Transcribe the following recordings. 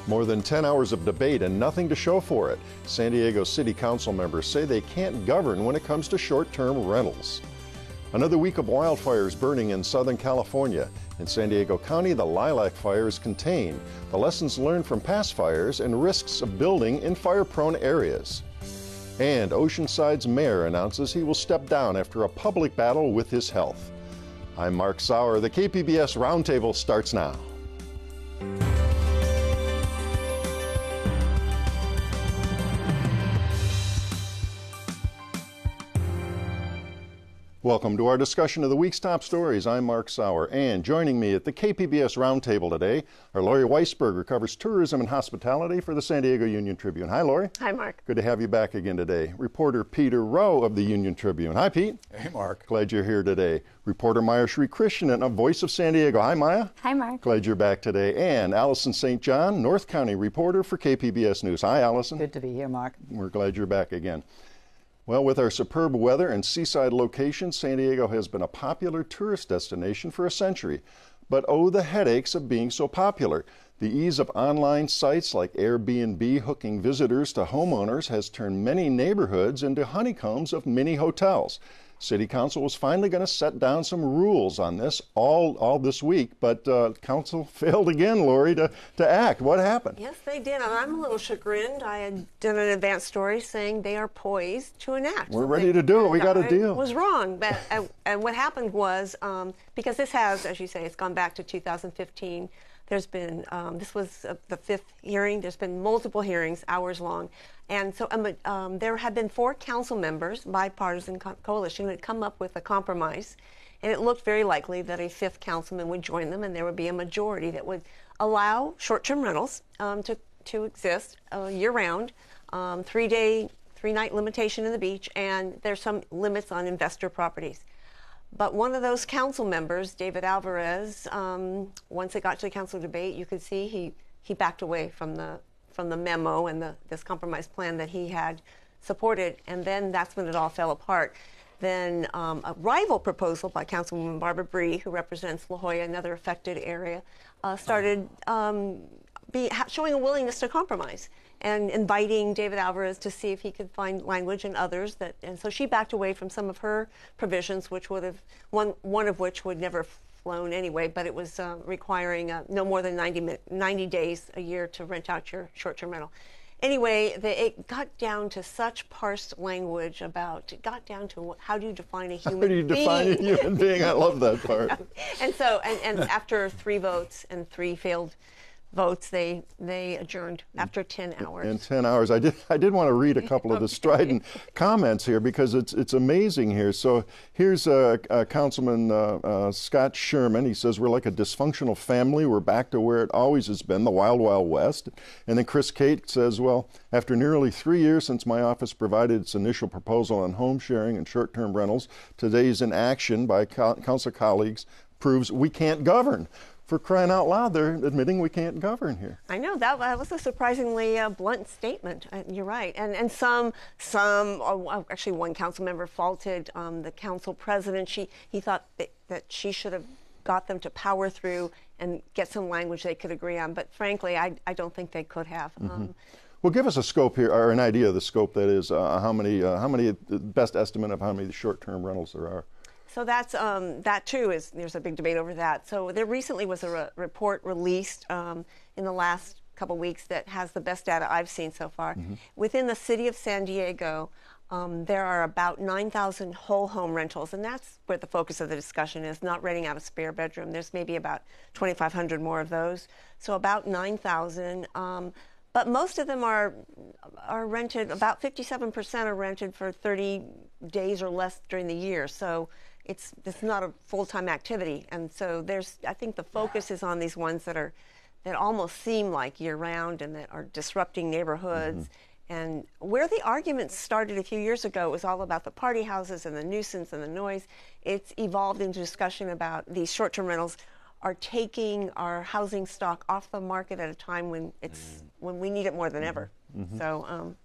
More than 10 hours of debate and nothing to show for it. San Diego City Council members say they can't govern when it comes to short-term rentals. Another week of wildfires burning in Southern California. In San Diego County, the lilac fire is contained. The lessons learned from past fires and risks of building in fire-prone areas. And Oceanside's mayor announces he will step down after a public battle with his health. I'm Mark Sauer. The KPBS Roundtable starts now. Welcome to our discussion of the week's top stories. I'm Mark Sauer, and joining me at the KPBS Roundtable today are Lori Weisberger, covers tourism and hospitality for the San Diego Union-Tribune. Hi, Lori. Hi, Mark. Good to have you back again today. Reporter Peter Rowe of the Union-Tribune. Hi, Pete. Hey, Mark. Glad you're here today. Reporter Maya Sri Krishnan, a Voice of San Diego. Hi, Maya. Hi, Mark. Glad you're back today. And Allison St. John, North County reporter for KPBS News. Hi, Allison. Good to be here, Mark. We're glad you're back again. Well, with our superb weather and seaside locations, San Diego has been a popular tourist destination for a century. But oh, the headaches of being so popular. The ease of online sites like Airbnb hooking visitors to homeowners has turned many neighborhoods into honeycombs of mini hotels. City Council was finally going to set down some rules on this all this week, but Council failed again, Lori, to act. What happened? Yes, they did. I'm a little chagrined. I had done an advance story saying they are poised to enact. We're ready to do it. We got a deal. I was wrong. But, and what happened was, because this has, as you say, it's gone back to 2015. There's been, this was the fifth hearing. There's been multiple hearings, hours long. And so there had been 4 council members, bipartisan coalition, who had come up with a compromise. And it looked very likely that a 5th councilman would join them, and there would be a majority that would allow short-term rentals to exist year-round, 3-night limitation in the beach, and there's some limits on investor properties. But one of those council members, David Alvarez, once it got to the council debate, you could see he backed away from the memo and this compromise plan that he had supported, and then that's when it all fell apart. Then a rival proposal by Councilwoman Barbara Bree, who represents La Jolla, another affected area, started showing a willingness to compromise and inviting David Alvarez to see if he could find language and others and so she backed away from some of her provisions, which would have one of which would never have flown anyway, but it was requiring no more than 90 days a year to rent out your short-term rental. Anyway, it got down to such parsed language it got down to how do you define a human being? How do you define a human being? I love that part. And so, and after 3 votes and 3 failed votes, they adjourned after 10 hours. In 10 hours. I did want to read a couple of the strident comments here because it's amazing here. So here's Councilman Scott Sherman. He says, we're like a dysfunctional family. We're back to where it always has been, the Wild Wild West. And then Chris Cate says, well, after nearly 3 years since my office provided its initial proposal on home sharing and short-term rentals, today's inaction by council colleagues proves we can't govern. For crying out loud, they're admitting we can't govern here. I know, that was a surprisingly blunt statement. You're right. And actually one council member faulted the council president. He thought that she should have got them to power through and get some language they could agree on. But frankly, I don't think they could have. Well, give us a scope here, or an idea of the scope, that is, how many, best estimate of how many short-term rentals there are. So that's that too there's a big debate over that. So there recently was a report released in the last couple weeks that has the best data I've seen so far. Within the city of San Diego, there are about 9,000 whole home rentals, and that's where the focus of the discussion is, not renting out a spare bedroom. There's maybe about 2,500 more of those, so about 9,000. But most of them are rented, about 57% are rented for 30 days or less during the year. So it's not a full-time activity. And so I think the focus is on these ones that almost seem like year-round and that are disrupting neighborhoods. And where the arguments started a few years ago, it was all about the party houses and the nuisance and the noise. It's evolved into discussion about these short-term rentals are taking our housing stock off the market at a time when we need it more than ever.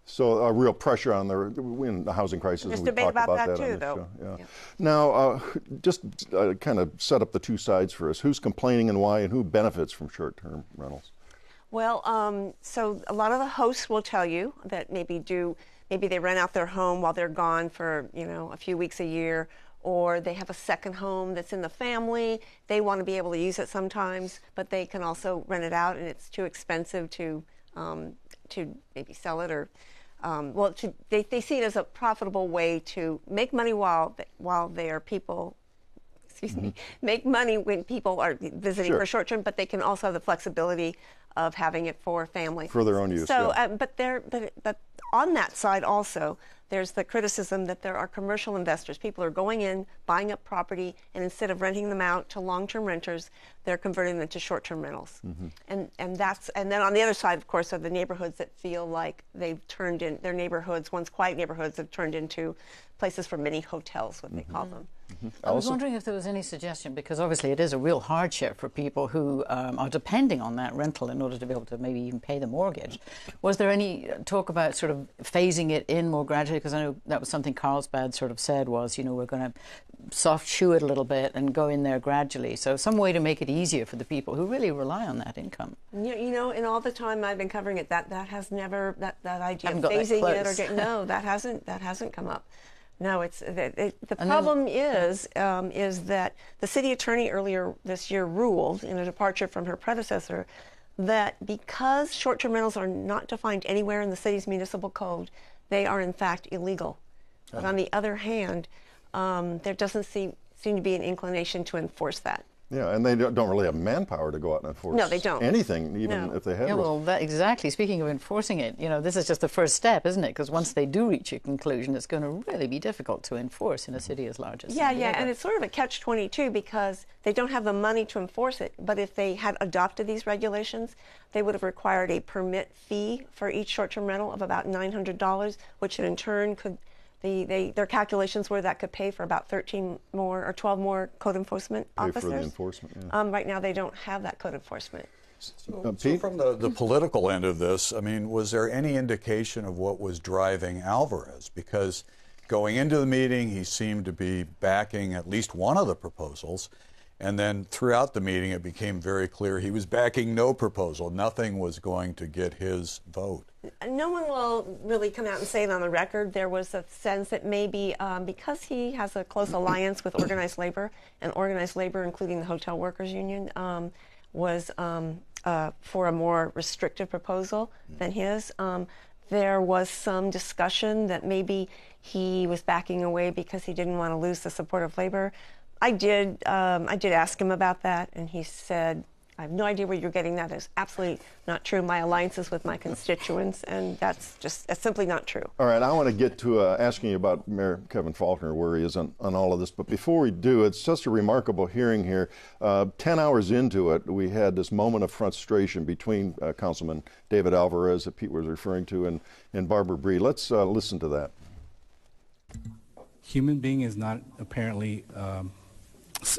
So a real pressure on the housing crisis. There's debate about that too, though. Yeah. Now, just kind of set up the two sides for us. Who's complaining and why, and who benefits from short-term rentals? Well, so a lot of the hosts will tell you that maybe they rent out their home while they're gone for, a few weeks a year, or they have a second home that's in the family. They want to be able to use it sometimes, but they can also rent it out, and it's too expensive to maybe sell it, or they see it as a profitable way to make money while they are people. Excuse me, make money when people are visiting for short term, but they can also have the flexibility of having it for family, for their own use. So, but on that side also, there's the criticism that there are commercial investors. People are going in, buying up property, and instead of renting them out to long-term renters, they're converting them to short-term rentals. And then on the other side, of course, are the neighborhoods that feel like they've turned in their neighborhoods. Once quiet neighborhoods have turned into places for mini hotels, what they call them. I was wondering if there was any suggestion, because obviously it is a real hardship for people who are depending on that rental in order to be able to maybe even pay the mortgage. Was there any talk about sort of phasing it in more gradually? Because I know that was something Carlsbad sort of said was, we're going to soft shoe it a little bit and go in there gradually. So some way to make it easier for the people who really rely on that income. In all the time I've been covering it, that has never, that idea of phasing it, no, that hasn't come up. No, the problem is that the city attorney earlier this year ruled, in a departure from her predecessor, that because short-term rentals are not defined anywhere in the city's municipal code, they are in fact illegal. But on the other hand, there doesn't seem to be an inclination to enforce that. Yeah, and they don't really have manpower to go out and enforce anything, even if they have. Yeah, well, exactly. Speaking of enforcing it, this is just the first step, isn't it? Because once they do reach a conclusion, it's going to really be difficult to enforce in a city as large as San Diego. And it's sort of a catch-22 because they don't have the money to enforce it. But if they had adopted these regulations, they would have required a permit fee for each short-term rental of about $900, which in turn could. Their calculations were that could pay for about 13 more or 12 more code enforcement officers. For the enforcement, right now they don't have that code enforcement. So from the political end of this, was there any indication of what was driving Alvarez? Because going into the meeting, he seemed to be backing at least one of the proposals. And then throughout the meeting, it became very clear he was backing no proposal. Nothing was going to get his vote. No one will really come out and say it on the record. There was a sense that maybe because he has a close alliance with organized labor, and organized labor, including the Hotel Workers Union, was for a more restrictive proposal than his. There was some discussion that maybe he was backing away because he didn't want to lose the support of labor. I did ask him about that, and he said, I have no idea where you're getting that. It's absolutely not true. My alliance is with my constituents, and that's simply not true. All right, I want to get to asking you about Mayor Kevin Faulconer, where he is on all of this. But before we do, it's just a remarkable hearing here. 10 hours into it, we had this moment of frustration between Councilman David Alvarez, that Pete was referring to, and Barbara Bree. Let's listen to that. Human being is not apparently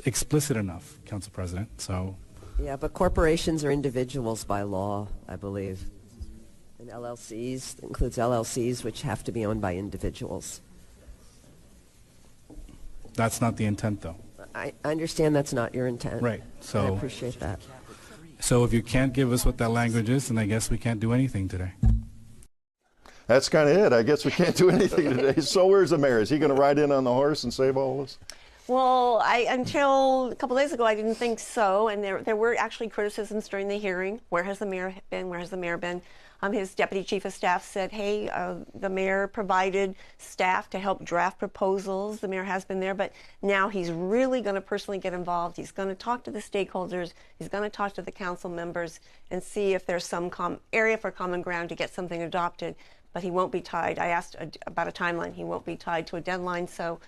explicit enough, Council President. So. Yeah, but corporations are individuals by law, I believe. And LLCs includes LLCs, which have to be owned by individuals. That's not the intent, though. I understand that's not your intent. Right. So I appreciate that. So if you can't give us what that language is, then I guess we can't do anything today. That's kind of it. I guess we can't do anything today. So where's the mayor? Is he going to ride in on the horse and save all this? Well, until a couple days ago, I didn't think so, and there were actually criticisms during the hearing. Where has the mayor been? Where has the mayor been? His deputy chief of staff said, hey, the mayor provided staff to help draft proposals. The mayor has been there, but now he's really going to personally get involved. He's going to talk to the stakeholders. He's going to talk to the council members and see if there's some area for common ground to get something adopted, but he won't be tied. I asked about a timeline. He won't be tied to a deadline, so...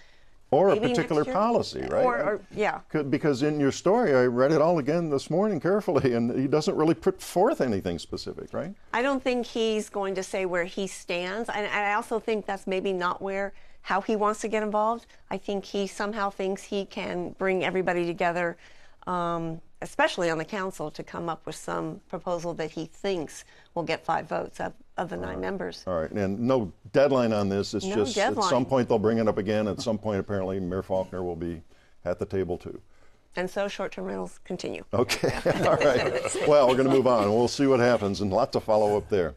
Or a particular policy, right? Yeah. Because in your story, I read it all again this morning carefully, and he doesn't really put forth anything specific, right? I don't think he's going to say where he stands, and I also think that's maybe not how he wants to get involved. I think he somehow thinks he can bring everybody together, especially on the council, to come up with some proposal that he thinks will get 5 votes of the 9 members. All right, and no deadline on this. It's just at some point they'll bring it up again. At some point, apparently, Mayor Faulconer will be at the table too. And so short-term rentals continue. Okay, all right. Well, we're going to move on. We'll see what happens, and lots of follow-up there.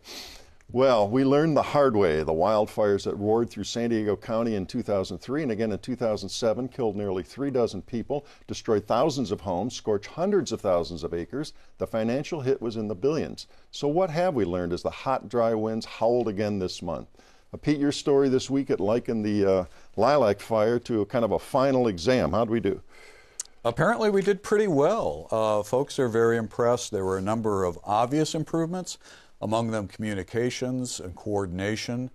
Well, we learned the hard way. The wildfires that roared through San Diego County in 2003 and again in 2007 killed nearly 36 people, destroyed thousands of homes, scorched hundreds of thousands of acres. The financial hit was in the billions. So what have we learned as the hot, dry winds howled again this month? Pete, your story this week at likened the lilac fire to a kind of a final exam. How'd we do? Apparently we did pretty well. Folks are very impressed. There were a number of obvious improvements, among them communications and coordination.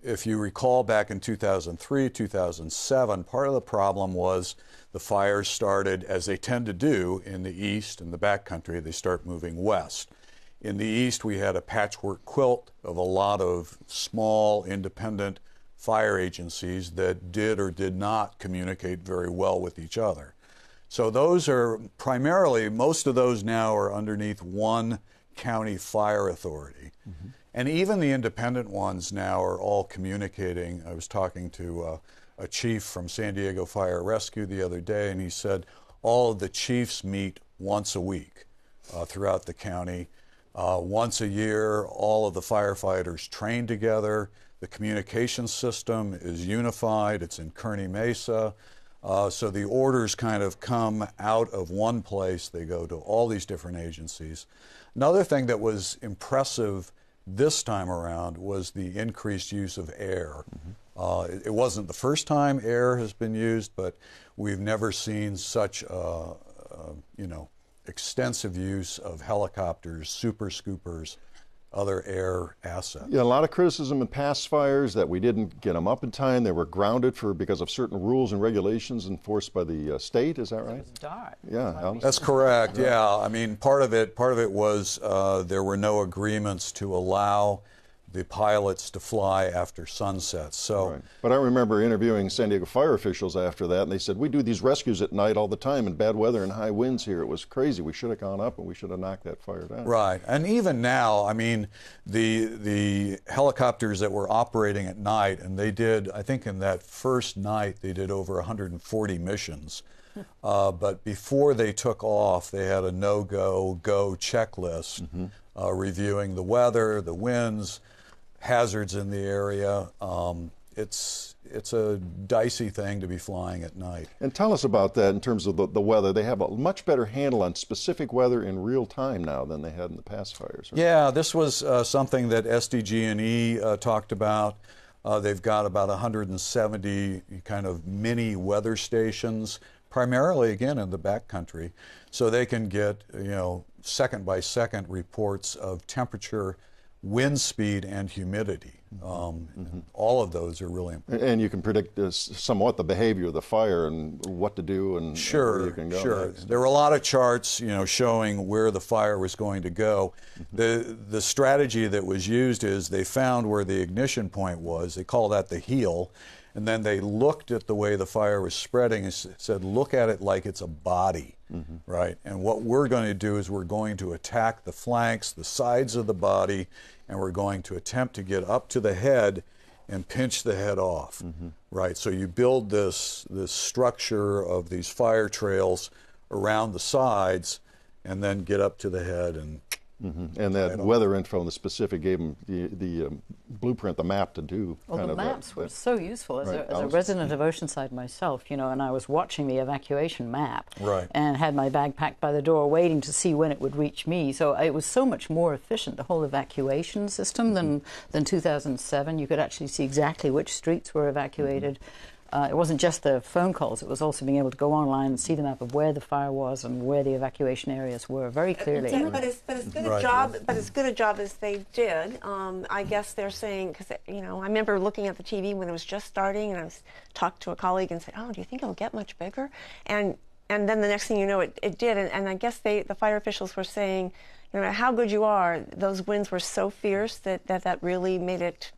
If you recall, back in 2003, 2007, part of the problem was the fires started, as they tend to do in the east and the backcountry, they start moving west. In the east, we had a patchwork quilt of a lot of small, independent fire agencies that did or did not communicate very well with each other. So those are primarily, most of those now are underneath one county fire authority. Mm-hmm. And even the independent ones now are all communicating. I was talking to a chief from San Diego Fire Rescue the other day, and he said all of the chiefs meet once a week throughout the county. Once a year, all of the firefighters train together. The communication system is unified. It's in Kearney Mesa. So the orders kind of come out of one place. They go to all these different agencies. Another thing that was impressive this time around was the increased use of air. Mm-hmm. It wasn't the first time air has been used, but we've never seen such extensive use of helicopters, super scoopers, other air assets. Yeah, a lot of criticism in past fires that we didn't get them up in time. They were grounded because of certain rules and regulations enforced by the state. Is that right? It was dark. Yeah, that's correct. Yeah, I mean, part of it was there were no agreements to allow the pilots to fly after sunset. So, right. But I remember interviewing San Diego fire officials after that, and they said, we do these rescues at night all the time in bad weather and high winds here. It was crazy. We should have gone up and we should have knocked that fire down. Right. And even now, I mean, the helicopters that were operating at night, and they did, I think in that first night, they did over 140 missions. But before they took off, they had a no-go, go checklist, mm-hmm. Reviewing the weather, the winds, hazards in the area. It's a dicey thing to be flying at night. And tell us about that in terms of the weather. They have a much better handle on specific weather in real time now than they had in the past fires. Right? Yeah, this was something that SDG&E talked about. They've got about 170 kind of mini weather stations, primarily, again, in the backcountry. So they can get, second-by-second reports of temperature, wind speed, and humidity. All of those are really important. And you can predict somewhat the behavior of the fire and what to do and where you can go. Sure. Next. There were a lot of charts, showing where the fire was going to go. The strategy that was used is they found where the ignition point was. They call that the heel. And then they looked at the way the fire was spreading and said, look at it like it's a body, right? And what we're going to do is we're going to attack the flanks, the sides of the body, and we're going to attempt to get up to the head and pinch the head off, right? So you build this structure of these fire trails around the sides and then get up to the head and And that weather info and the specific gave them the blueprint, the map to do. Well, the maps were so useful. As a resident of Oceanside myself, and I was watching the evacuation map and had my bag packed by the door waiting to see when it would reach me. So it was so much more efficient, the whole evacuation system, than 2007. You could actually see exactly which streets were evacuated. It wasn't just the phone calls, it was also being able to go online and see the map of where the fire was and where the evacuation areas were very clearly. But as good a job as they did, I guess they're saying, because I remember looking at the TV when it was just starting, and I was talked to a colleague and said, "Oh, do you think it'll get much bigger?" And then the next thing you know, it did. And I guess the fire officials were saying, no matter how good you are, those winds were so fierce that really made it.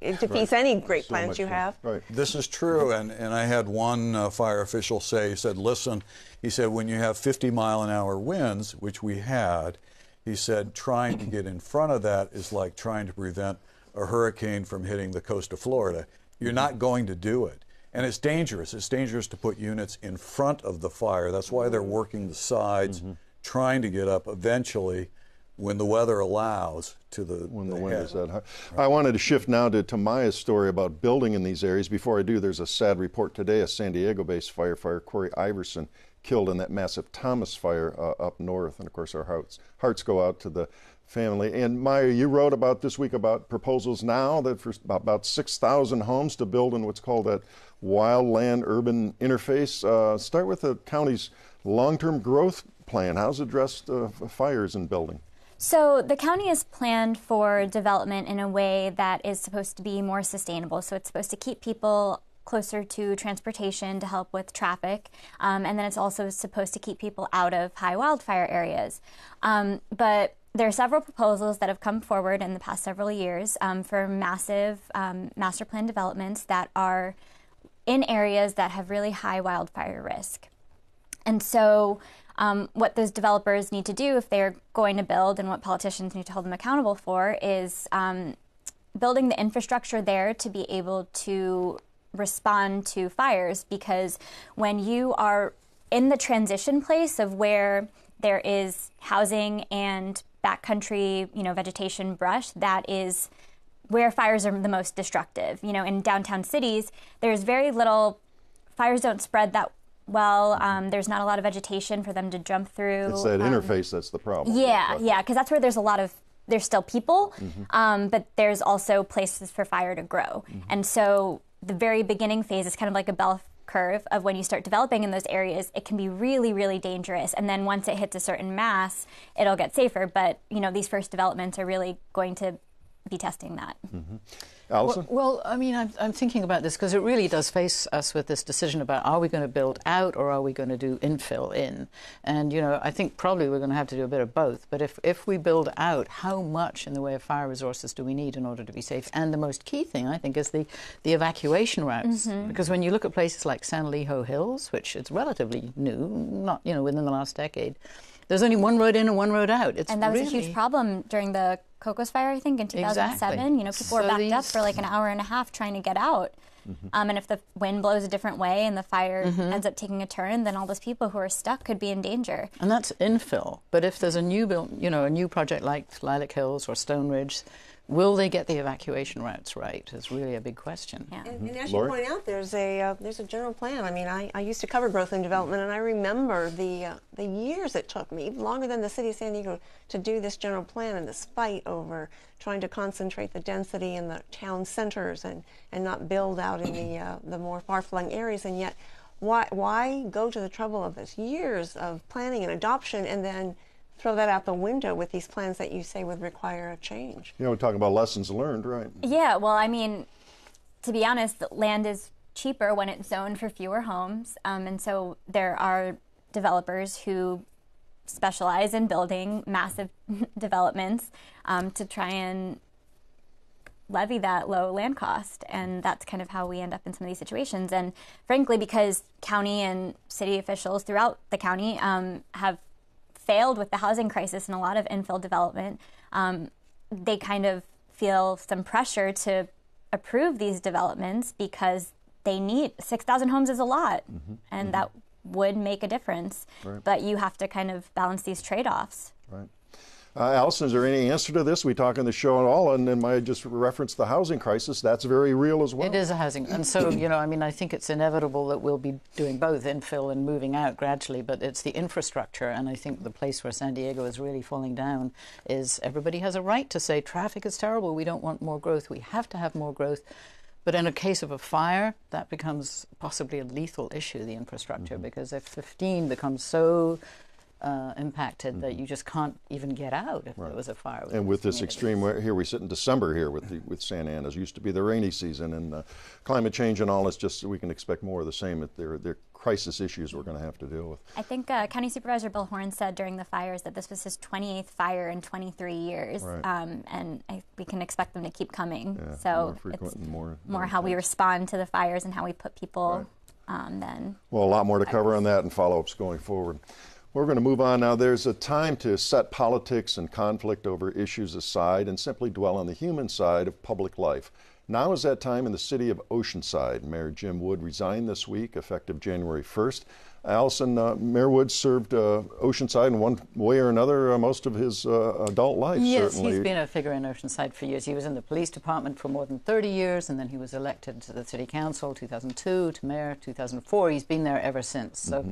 It defeats any great plans you have. Right. This is true, and I had one fire official say, he said, listen, he said, when you have 50-mile-an-hour winds, which we had, he said, trying to get in front of that is like trying to prevent a hurricane from hitting the coast of Florida. You're not going to do it. And it's dangerous. It's dangerous to put units in front of the fire. That's why they're working the sides, trying to get up eventually, when the weather allows, to the when the wind head. is that high. I wanted to shift now to Maya's story about building in these areas. Before I do, there's a sad report today. A San Diego-based firefighter, Corey Iverson, killed in that massive Thomas fire up north. And of course, our hearts go out to the family. And Maya, you wrote about this week about proposals now that for about 6,000 homes to build in what's called that wildland urban interface. Start with the county's long-term growth plan. How's it addressed fires in building? So the county has planned for development in a way that is supposed to be more sustainable. So it's supposed to keep people closer to transportation to help with traffic. And then it's also supposed to keep people out of high wildfire areas. But there are several proposals that have come forward in the past several years for massive master plan developments that are in areas that have really high wildfire risk. And so what those developers need to do if they're going to build, and what politicians need to hold them accountable for, is building the infrastructure there to be able to respond to fires. Because when you are in the transition place of where there is housing and backcountry, vegetation, brush, that is where fires are the most destructive. In downtown cities, there's very little, fires don't spread that well. There's not a lot of vegetation for them to jump through. It's that interface that's the problem. Yeah, because that's where there's still people, but there's also places for fire to grow. And so the very beginning phase is kind of like a bell curve of when you start developing in those areas. It can be really, really dangerous. And then once it hits a certain mass, it'll get safer. But, these first developments are really going to be testing that. Allison? Well, I'm thinking about this because it really does face us with this decision about, are we going to build out or are we going to do infill in? And, I think probably we're going to have to do a bit of both. But if we build out, how much in the way of fire resources do we need in order to be safe? And the most key thing, I think, is the evacuation routes. Because when you look at places like San Elijo Hills, which is relatively new, not, within the last decade, there's only one road in and one road out. And that was a huge problem during the Cocos Fire, I think, in 2007. Exactly. People were backed up for like an hour and a half trying to get out. And if the wind blows a different way and the fire ends up taking a turn, then all those people who are stuck could be in danger. And that's infill. But if there's a new a new project like Lilac Hills or Stone Ridge, will they get the evacuation routes right? Is really a big question. Yeah. And as you point out, there's a general plan. I used to cover growth and development, and I remember the years it took me, even longer than the city of San Diego, to do this general plan, and this fight over trying to concentrate the density in the town centers and not build out in the more far-flung areas. And yet, why go to the trouble of this years of planning and adoption and then throw that out the window with these plans that you say would require a change? We're talking about lessons learned, right? Yeah, well, to be honest, land is cheaper when it's zoned for fewer homes. And so there are developers who specialize in building massive developments to try and levy that low land cost. And that's kind of how we end up in some of these situations. And frankly, because county and city officials throughout the county have failed with the housing crisis and a lot of infill development, they kind of feel some pressure to approve these developments because they need 6,000 homes is a lot, and that would make a difference. Right. But you have to kind of balance these trade-offs. Right. Allison, is there any answer to this? We talk on the show at all, and then I just referenced the housing crisis. That's very real as well. It is a housing. And so, I think it's inevitable that we'll be doing both infill and moving out gradually, but it's the infrastructure. And I think the place where San Diego is really falling down is everybody has a right to say traffic is terrible. We don't want more growth. We have to have more growth. But in a case of a fire, that becomes possibly a lethal issue, the infrastructure, because if 15 becomes so impacted that you just can't even get out if there was a fire. And with this extreme weather, here we sit in December here with Santa Ana. It used to be the rainy season, and climate change and all. It's just we can expect more of the same. They're crisis issues we're going to have to deal with. I think County Supervisor Bill Horn said during the fires that this was his 28th fire in 23 years, and we can expect them to keep coming. Yeah, so more frequent it's and more how we respond to the fires and how we put people then. Well, a lot more to cover on that and follow-ups going forward. We're going to move on now. There's a time to set politics and conflict over issues aside and simply dwell on the human side of public life. Now is that time in the city of Oceanside. Mayor Jim Wood resigned this week, effective January 1st. Allison, Mayor Wood served Oceanside in one way or another most of his adult life, yes, certainly. He's been a figure in Oceanside for years. He was in the police department for more than 30 years, and then he was elected to the city council 2002, to mayor 2004. He's been there ever since. So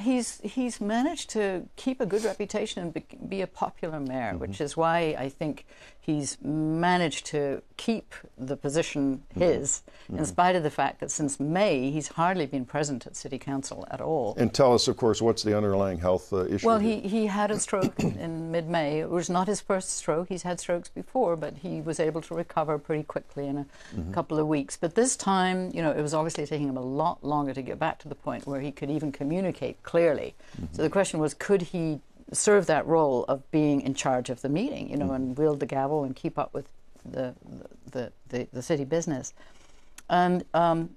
he's managed to keep a good reputation and be a popular mayor, which is why I think he's managed to keep the position his, in spite of the fact that since May he's hardly been present at city council at all. And tell us, of course, what's the underlying health issue? Well, he had a stroke in mid-May. It was not his first stroke. He's had strokes before, but he was able to recover pretty quickly in a couple of weeks. But this time, you know, it was obviously taking him a lot longer to get back to the point where he could even communicate clearly. So the question was, could he serve that role of being in charge of the meeting, you know, and wield the gavel and keep up with the city business? And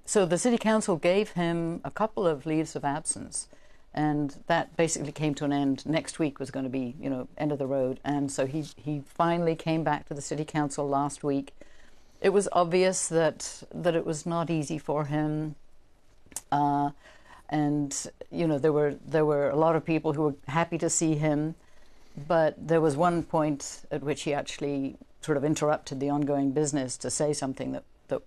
so the city council gave him a couple of leaves of absence, and that basically came to an end. Next week was going to be, you know, end of the road. And so he finally came back to the city council last week. It was obvious that it was not easy for him. And, you know, there were a lot of people who were happy to see him, but there was one point at which he actually sort of interrupted the ongoing business to say something that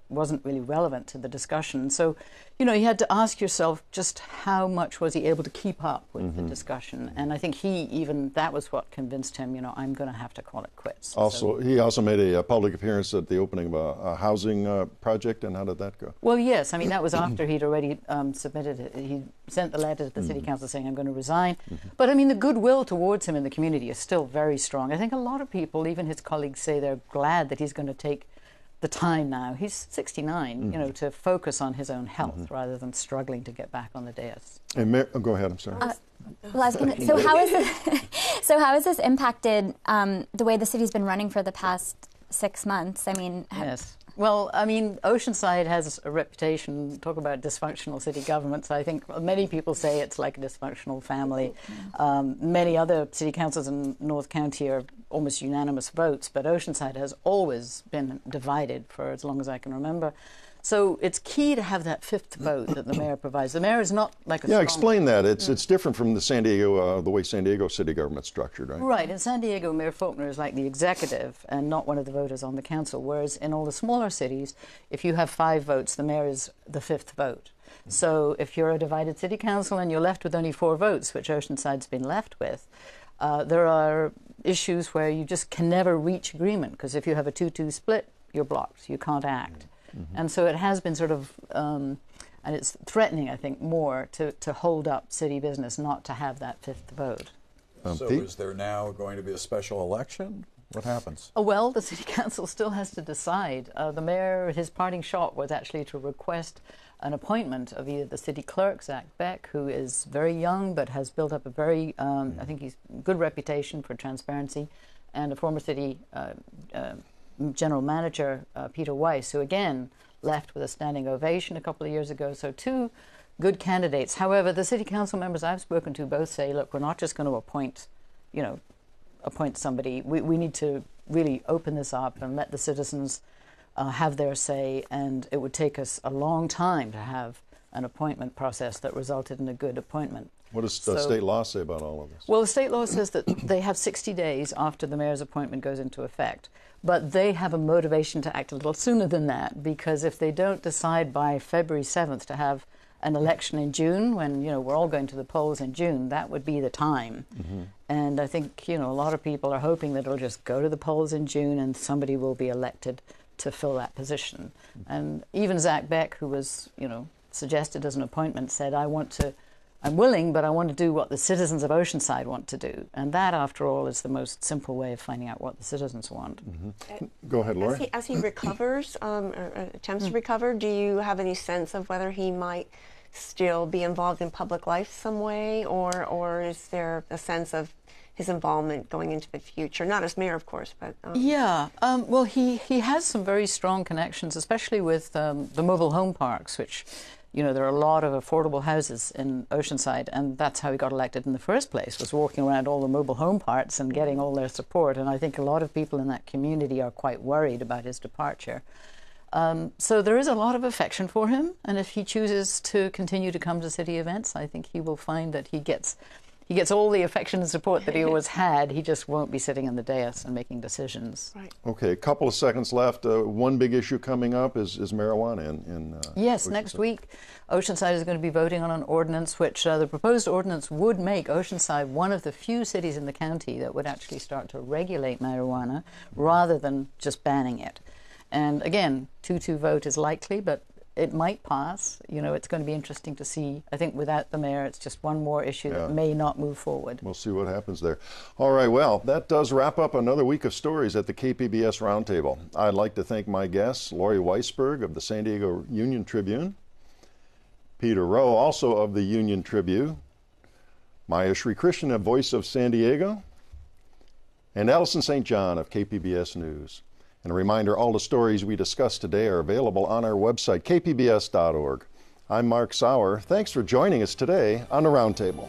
wasn't really relevant to the discussion. So, you know, you had to ask yourself just how much was he able to keep up with the discussion. And I think that was what convinced him, you know, I'm going to have to call it quits. Also, he also made a public appearance at the opening of a housing project, and how did that go? Well, yes, I mean, that was after he'd already submitted it. He sent the letter to the city council saying, I'm going to resign. But, I mean, the goodwill towards him in the community is still very strong. I think a lot of people, even his colleagues, say they're glad that he's going to take the time now, he's 69, you know, to focus on his own health rather than struggling to get back on the dais. And go ahead, I'm sorry. Well, I was gonna, so how has this impacted the way the city's been running for the past 6 months? I mean, yes. Well, I mean, Oceanside has a reputation, talk about dysfunctional city governments. I think many people say it's like a dysfunctional family. Many other city councils in North County are almost unanimous votes, but Oceanside has always been divided for as long as I can remember. So it's key to have that fifth vote that the mayor provides. The mayor is not like a strong... explain that. It's different from the way San Diego city government's structured, right? Right. In San Diego, Mayor Faulkner is like the executive and not one of the voters on the council, whereas in all the smaller cities, if you have 5 votes, the mayor is the 5th vote. So if you're a divided city council and you're left with only 4 votes, which Oceanside's been left with, there are issues where you just can never reach agreement, because if you have a 2-2 split, you're blocked. You can't act. And so it has been sort of, and it's threatening, I think, more to hold up city business, not to have that 5th vote. So Pete? is there now going to be a special election? What happens? Well, the city council still has to decide. The mayor, his parting shot was actually to request an appointment of either the city clerk, Zach Beck, who is very young but has built up a very, I think he's good reputation for transparency, and a former city general manager, Peter Weiss, who again left with a standing ovation a couple of years ago. So 2 good candidates. However, the city council members I've spoken to both say, look, we're not just going to appoint somebody. We need to really open this up and let the citizens have their say, and it would take us a long time to have an appointment process that resulted in a good appointment. What does the state law say about all of this? Well, the state law says that they have 60 days after the mayor's appointment goes into effect. But they have a motivation to act a little sooner than that, because if they don't decide by February 7th to have an election in June, when, you know, we're all going to the polls in June, that would be the time. And I think, you know, a lot of people are hoping that it'll just go to the polls in June and somebody will be elected to fill that position. And even Zach Beck, who was, you know, suggested as an appointment, said, I'm willing, but I want to do what the citizens of Oceanside want to do. And that, after all, is the most simple way of finding out what the citizens want. Go ahead, Laura. As he recovers, or attempts to recover, do you have any sense of whether he might still be involved in public life some way, or is there a sense of his involvement going into the future? Not as mayor, of course, but... Yeah, well, he has some very strong connections, especially with the mobile home parks, which... You know, there are a lot of affordable houses in Oceanside, and that's how he got elected in the first place, was walking around all the mobile home parks and getting all their support. And I think a lot of people in that community are quite worried about his departure. So there is a lot of affection for him, and if he chooses to continue to come to city events, I think he will find that he gets all the affection and support that he always had. He just won't be sitting in the dais and making decisions. Right. Okay, a couple of seconds left. One big issue coming up is marijuana in yes, Oceanside. next week, Oceanside is going to be voting on an ordinance which the proposed ordinance would make Oceanside one of the few cities in the county that would actually start to regulate marijuana rather than just banning it. And again, 2-2 vote is likely, but it might pass. You know, it's going to be interesting to see. I think without the mayor, it's just one more issue that may not move forward. We'll see what happens there. All right, well, that does wrap up another week of stories at the KPBS Roundtable. I'd like to thank my guests, Lori Weisberg of the San Diego Union Tribune, Peter Rowe, also of the Union Tribune, Maya Sri Krishnan, a Voice of San Diego, and Allison St. John of KPBS News. And a reminder, all the stories we discussed today are available on our website, kpbs.org. I'm Mark Sauer. Thanks for joining us today on the Roundtable.